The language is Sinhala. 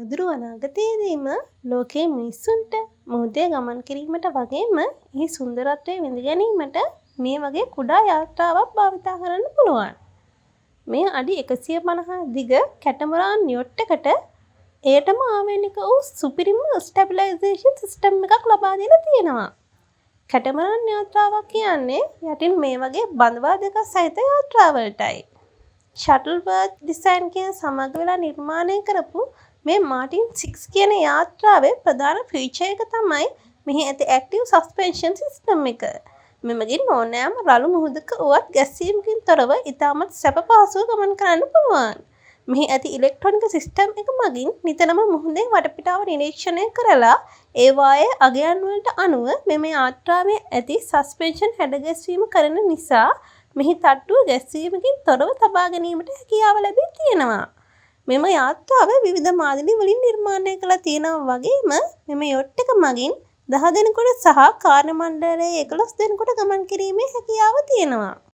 මුදුරු අනාගතයේදීම ලෝකයේ මිනිස්සුන්ට මුහුදේ ගමන් කිරීමට වගේම එහි සුන්දරත්වය විඳ ගැනීමට මේ වගේ කුඩා යාත්‍රාවක් භාවිතා කරන්න පුළුවන්. මේ අඩි 150 දිග කැටමරාන් යොට් එකට එයටම ආවේනික වූ සුපිරිම ස්ටැබිලයිසේෂන් සිස්ටම් එකක් ලබා දීලා තියෙනවා. කැටමරාන් යාත්‍රාවක් කියන්නේ යටින් මේ වගේ බඳවා දෙකක් සහිත යාත්‍රාවලටයි. ෂටල් බර්ත් ඩිසයින් කියන සමග වෙලා නිර්මාණය කරපු මේ මාටින් 6 කියන යාත්‍රාවේ ප්‍රධාන ෆීචර් එක තමයි මෙහි ඇති ඇක්ටිව් සස්පෙන්ෂන් සිස්ටම් එක. මෙමගින් ඕනෑම රළු මුහුදක වුවත් ගැස්සීමකින් තොරව ඉතාමත් සැප පහසුව ගමන් කරන්න පුළුවන්. මෙහි ඇති ඉලෙක්ට්‍රොනික සිස්ටම් එක මගින් නිතරම මුහුදේ වටපිටාව නිරීක්ෂණය කරලා ඒවායේ අගයන් වලට අනුව මෙම යාත්‍රාවේ ඇති සස්පෙන්ෂන් හැඩගැස්වීම කරන නිසා මෙහි තට්ටුව ගැස්සීමකින් තොරව තබා ගැනීමට හැකියාව ලැබී තියෙනවා. මෙම යාත්‍රාව විවිධ මාදිලි වලින් නිර්මාණය කළා තියෙනවා වගේම මෙම යොට් එක මගින් 10 දෙනෙකුට සහ කාර්ය මණ්ඩලයේ 11 දෙනෙකුට ගමන් කිරීමේ හැකියාව තියෙනවා.